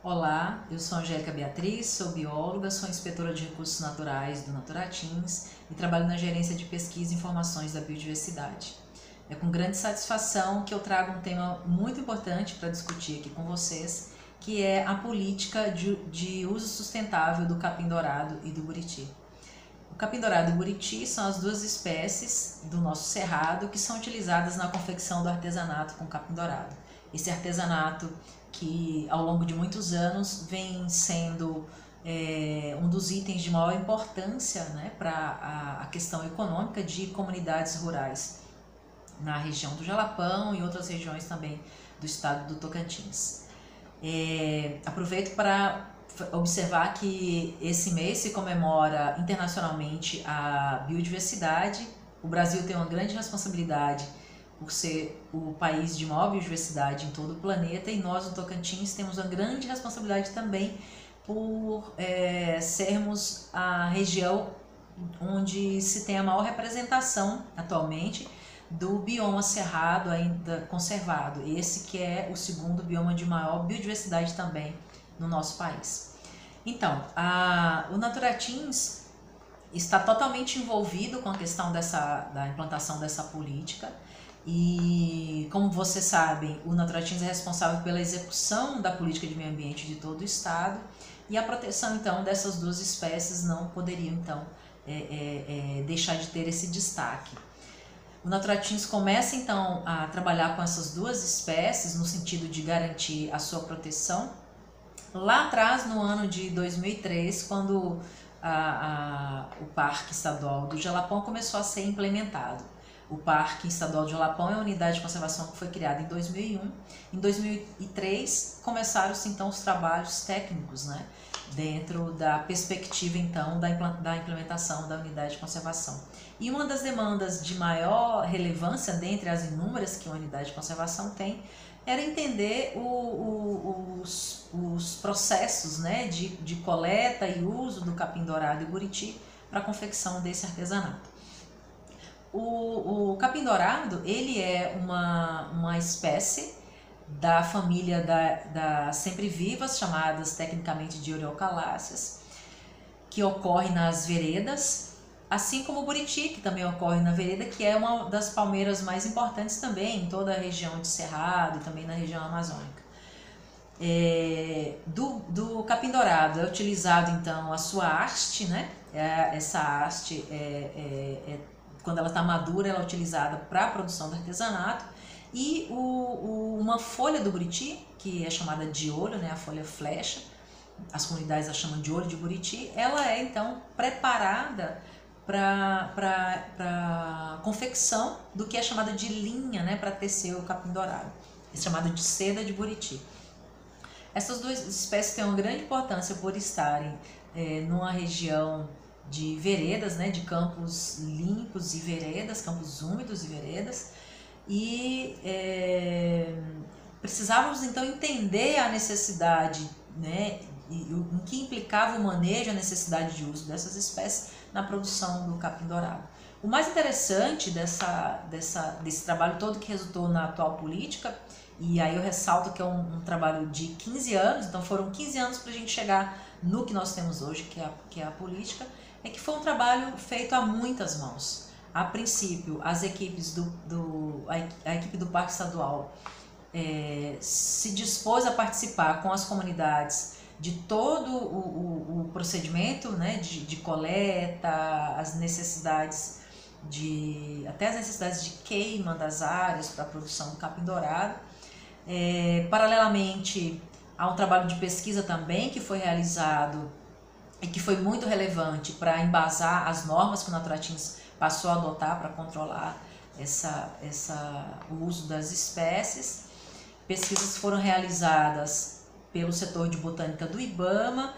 Olá, eu sou Angélica Beatriz, sou bióloga, sou inspetora de recursos naturais do Naturatins e trabalho na gerência de pesquisa e informações da biodiversidade. É com grande satisfação que eu trago um tema muito importante para discutir aqui com vocês, que é a política de uso sustentável do capim-dourado e do buriti. O capim-dourado e o buriti são as duas espécies do nosso cerrado que são utilizadas na confecção do artesanato com capim-dourado. Esse artesanato que ao longo de muitos anos vem sendo um dos itens de maior importância, né, para a questão econômica de comunidades rurais na região do Jalapão e outras regiões também do estado do Tocantins. Aproveito para observar que esse mês se comemora internacionalmente a biodiversidade. O Brasil tem uma grande responsabilidade por ser o país de maior biodiversidade em todo o planeta, e nós, no Tocantins, temos uma grande responsabilidade também por sermos a região onde se tem a maior representação atualmente do bioma cerrado ainda conservado, esse que é o segundo bioma de maior biodiversidade também no nosso país. Então, o Naturatins está totalmente envolvido com a questão da implantação dessa política. E, como vocês sabem, o Naturatins é responsável pela execução da política de meio ambiente de todo o estado, e a proteção, então, dessas duas espécies não poderia, então, deixar de ter esse destaque. O Naturatins começa, então, a trabalhar com essas duas espécies no sentido de garantir a sua proteção. Lá atrás, no ano de 2003, quando o Parque Estadual do Jalapão começou a ser implementado. O Parque Estadual do Jalapão é a unidade de conservação que foi criada em 2001. Em 2003 começaram-se então os trabalhos técnicos, né, dentro da perspectiva então da implementação da unidade de conservação. E uma das demandas de maior relevância dentre as inúmeras que a unidade de conservação tem era entender os processos, né, de coleta e uso do capim-dourado e buriti para a confecção desse artesanato. O capim-dourado, ele é uma espécie da família das sempre-vivas, chamadas tecnicamente de Euryocalláceas, que ocorre nas veredas, assim como o buriti, que também ocorre na vereda, que é uma das palmeiras mais importantes também em toda a região de Cerrado e também na região amazônica. Do capim-dourado é utilizado então a sua haste, né? Essa haste quando ela está madura, ela é utilizada para a produção do artesanato, e uma folha do buriti, que é chamada de olho, né, a folha flecha, as comunidades a chamam de olho de buriti, ela é então preparada para confecção do que é chamada de linha, né, para tecer o capim-dourado, é chamado de seda de buriti. Essas duas espécies têm uma grande importância por estarem numa região de veredas, né, de campos limpos e veredas, campos úmidos e veredas, e precisávamos então entender a necessidade, né, em que implicava o manejo, a necessidade de uso dessas espécies na produção do capim-dourado. O mais interessante desse trabalho todo que resultou na atual política, e aí eu ressalto que é um trabalho de 15 anos, então foram 15 anos para a gente chegar no que nós temos hoje, que é a política, é que foi um trabalho feito a muitas mãos. A princípio, as equipes a equipe do Parque Estadual se dispôs a participar com as comunidades de todo o procedimento, né, de coleta, até as necessidades de queima das áreas para a produção do capim-dourado. Paralelamente, há um trabalho de pesquisa também que foi realizado e que foi muito relevante para embasar as normas que o Naturatins passou a adotar para controlar o uso das espécies. Pesquisas foram realizadas pelo setor de botânica do IBAMA,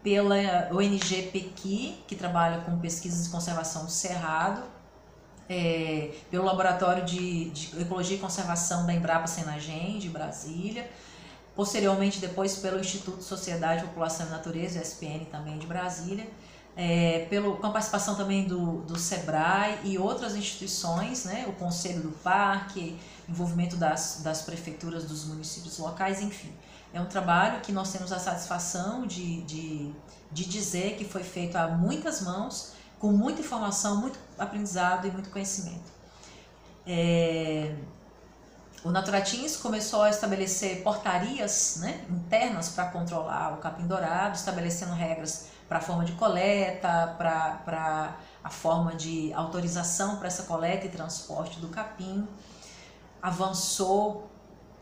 pela ONG Pequi, que trabalha com pesquisas de conservação do cerrado, pelo Laboratório de Ecologia e Conservação da Embrapa Senagem, de Brasília, posteriormente depois pelo Instituto Sociedade, População e Natureza, SPN também de Brasília, com a participação também do SEBRAE e outras instituições, né, o Conselho do Parque, envolvimento das prefeituras dos municípios locais, enfim. É um trabalho que nós temos a satisfação de dizer que foi feito a muitas mãos, com muita informação, muito aprendizado e muito conhecimento. O Naturatins começou a estabelecer portarias, né, internas para controlar o capim-dourado, estabelecendo regras para a forma de coleta, para a forma de autorização para essa coleta e transporte do capim. Avançou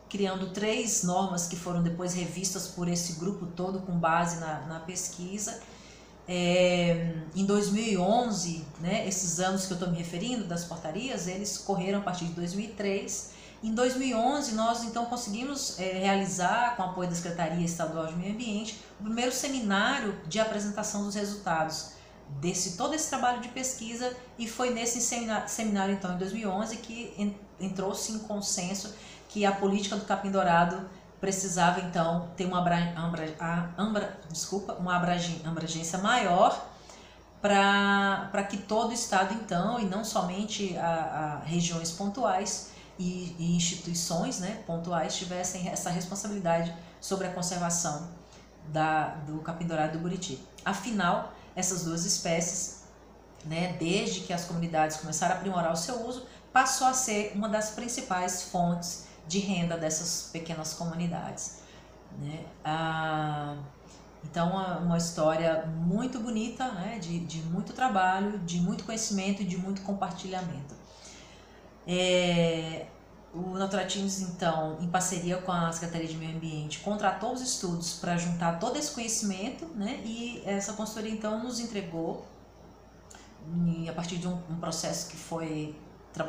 criando 3 normas que foram depois revistas por esse grupo todo com base na pesquisa. Em 2011, né, esses anos que eu estou me referindo das portarias, eles correram a partir de 2003. Em 2011, nós então conseguimos realizar, com o apoio da Secretaria Estadual de Meio Ambiente, o primeiro seminário de apresentação dos resultados todo esse trabalho de pesquisa, e foi nesse seminário então em 2011 que entrou-se em consenso que a política do capim-dourado precisava então ter uma abrangência maior para que todo o estado então, e não somente a regiões pontuais e instituições, né, pontuais, tivessem essa responsabilidade sobre a conservação do capim-dourado e do buriti. Afinal, essas 2 espécies, né, desde que as comunidades começaram a aprimorar o seu uso, passou a ser uma das principais fontes de renda dessas pequenas comunidades, né? Então, uma história muito bonita, né, de muito trabalho, de muito conhecimento e de muito compartilhamento. O Naturatins, então, em parceria com a Secretaria de Meio Ambiente, contratou os estudos para juntar todo esse conhecimento, né? E essa consultoria, então, nos entregou, a partir de um processo que foi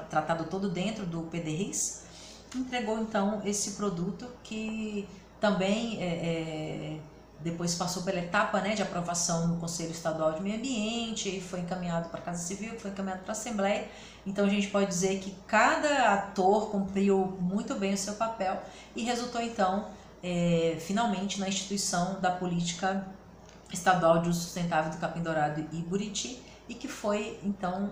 tratado todo dentro do PDRIS, entregou, então, esse produto que também depois passou pela etapa, né, de aprovação no Conselho Estadual de Meio Ambiente, foi encaminhado para a Casa Civil, foi encaminhado para a Assembleia. Então a gente pode dizer que cada ator cumpriu muito bem o seu papel e resultou então finalmente na instituição da Política Estadual de Uso Sustentável do Capim-dourado e Buriti, e que foi então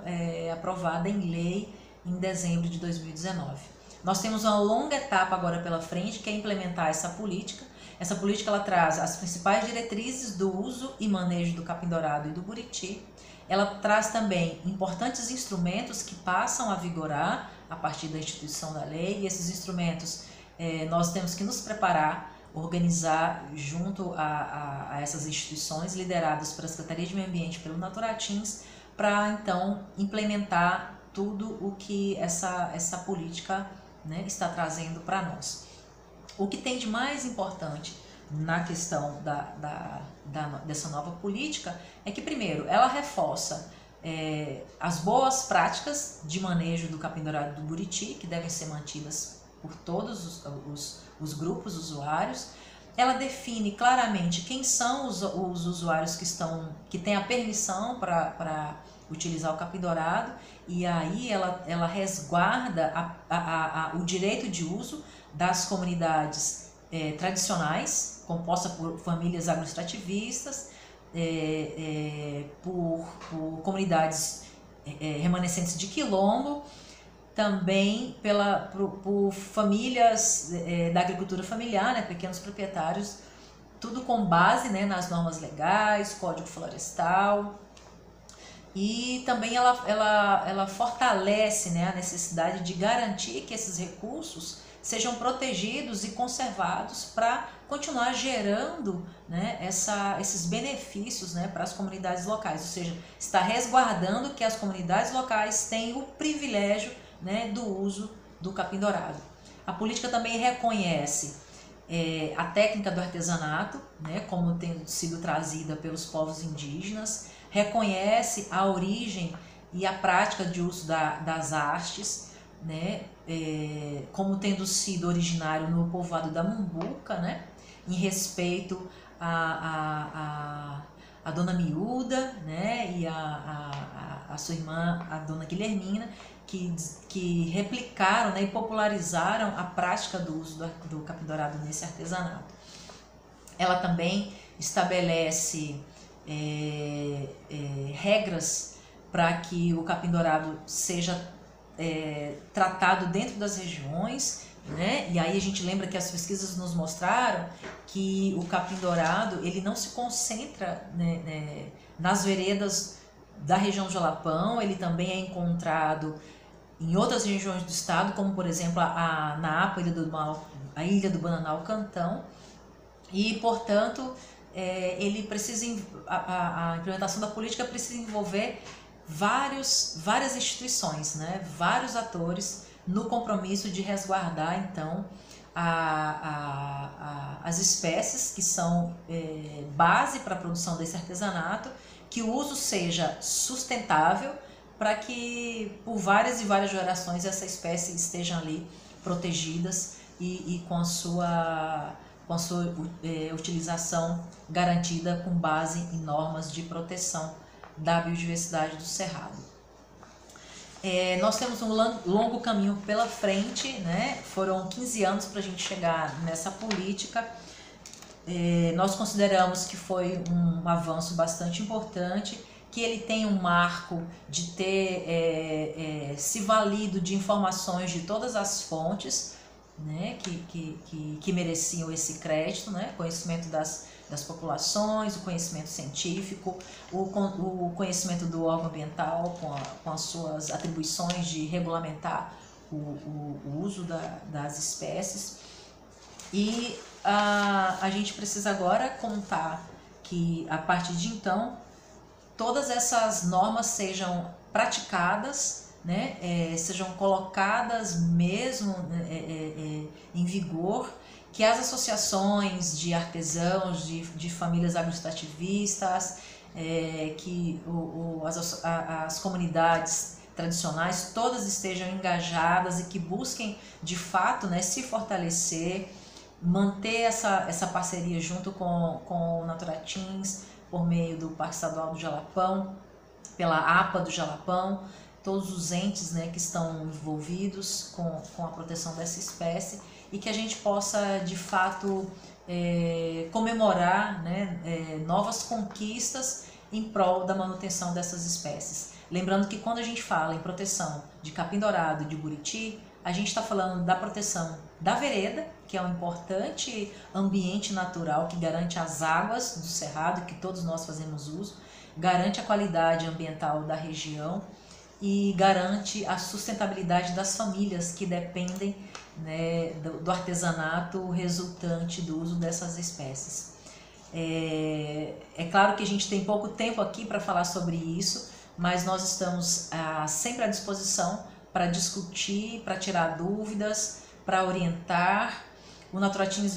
aprovada em lei em dezembro de 2019. Nós temos uma longa etapa agora pela frente, que é implementar essa política. Essa política ela traz as principais diretrizes do uso e manejo do capim-dourado e do buriti. Ela traz também importantes instrumentos que passam a vigorar a partir da instituição da lei, e esses instrumentos nós temos que nos preparar, organizar junto a essas instituições lideradas pela Secretaria de Meio Ambiente, pelo Naturatins, para então implementar tudo o que essa política, né, está trazendo para nós. O que tem de mais importante na questão dessa nova política é que, primeiro, ela reforça as boas práticas de manejo do capim-dourado e do buriti, que devem ser mantidas por todos os grupos usuários. Ela define claramente quem são os usuários que têm a permissão para utilizar o capim-dourado, e aí ela resguarda o direito de uso das comunidades tradicionais, composta por famílias agroextrativistas, por comunidades remanescentes de quilombo, também por famílias da agricultura familiar, né, pequenos proprietários, tudo com base, né, nas normas legais, Código Florestal. E também ela fortalece, né, a necessidade de garantir que esses recursos sejam protegidos e conservados para continuar gerando, né, esses benefícios, né, para as comunidades locais, ou seja, está resguardando que as comunidades locais têm o privilégio, né, do uso do capim-dourado. A política também reconhece a técnica do artesanato, né, como tendo sido trazida pelos povos indígenas, reconhece a origem e a prática de uso das hastes, né, como tendo sido originário no povoado da Mumbuca, né, em respeito a Dona Miúda, né, e a sua irmã, a Dona Guilhermina, que replicaram, né, e popularizaram a prática do uso do capim-dourado nesse artesanato. Ela também estabelece regras para que o capim-dourado seja tratado dentro das regiões, né? E aí a gente lembra que as pesquisas nos mostraram que o capim-dourado ele não se concentra, né, nas veredas da região do Jalapão, ele também é encontrado em outras regiões do estado, como por exemplo na APA, a Ilha do Bananal Cantão, e portanto ele precisa, a implementação da política precisa envolver várias instituições, né, vários atores no compromisso de resguardar então as espécies que são base para a produção desse artesanato, que o uso seja sustentável para que por várias e várias gerações essa espécie estejam ali protegidas e com a sua utilização garantida com base em normas de proteção da biodiversidade do Cerrado. Nós temos um longo caminho pela frente, né? Foram 15 anos para a gente chegar nessa política. Nós consideramos que foi um avanço bastante importante, que ele tem um marco de ter se valido de informações de todas as fontes, né, que mereciam esse crédito, né, conhecimento das populações, o conhecimento científico, o conhecimento do órgão ambiental com as suas atribuições de regulamentar o uso das espécies. E a gente precisa agora contar que a partir de então todas essas normas sejam praticadas, né, sejam colocadas mesmo em vigor, que as associações de artesãos, de famílias agroextrativistas, que as comunidades tradicionais todas estejam engajadas e que busquem de fato, né, se fortalecer, manter essa parceria junto com o Naturatins, por meio do Parque Estadual do Jalapão, pela APA do Jalapão, todos os entes, né, que estão envolvidos com a proteção dessa espécie, e que a gente possa de fato comemorar, né, novas conquistas em prol da manutenção dessas espécies. Lembrando que quando a gente fala em proteção de capim-dourado e de buriti, a gente está falando da proteção da vereda, que é um importante ambiente natural que garante as águas do cerrado, que todos nós fazemos uso, garante a qualidade ambiental da região e garante a sustentabilidade das famílias que dependem, né, do artesanato resultante do uso dessas espécies. É claro que a gente tem pouco tempo aqui para falar sobre isso, mas nós estamos sempre à disposição para discutir, para tirar dúvidas, para orientar. O Naturatins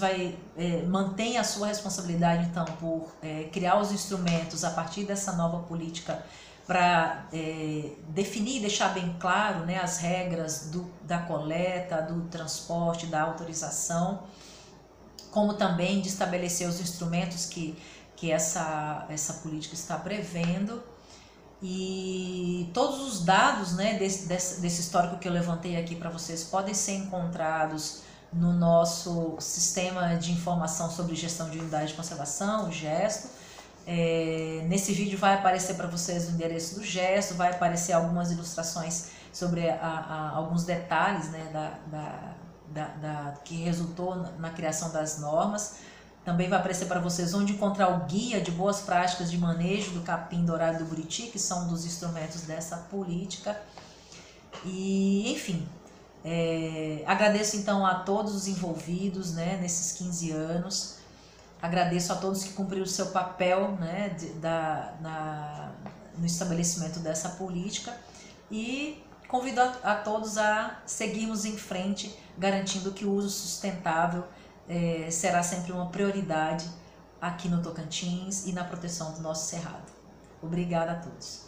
mantém a sua responsabilidade, então, por criar os instrumentos a partir dessa nova política para definir e deixar bem claro, né, as regras da coleta, do transporte, da autorização, como também de estabelecer os instrumentos que essa política está prevendo. E todos os dados, né, desse histórico que eu levantei aqui para vocês podem ser encontrados no nosso sistema de informação sobre gestão de unidade de conservação, o GESTO. Nesse vídeo vai aparecer para vocês o endereço do GESTO, vai aparecer algumas ilustrações sobre alguns detalhes, né, que resultou na criação das normas. Também vai aparecer para vocês onde encontrar o guia de boas práticas de manejo do capim-dourado e do buriti, que são dos instrumentos dessa política. E, enfim, agradeço então a todos os envolvidos, né, nesses 15 anos. Agradeço a todos que cumpriram o seu papel, né, no estabelecimento dessa política. E convido a todos a seguirmos em frente, garantindo que o uso sustentável será sempre uma prioridade aqui no Tocantins e na proteção do nosso cerrado. Obrigada a todos.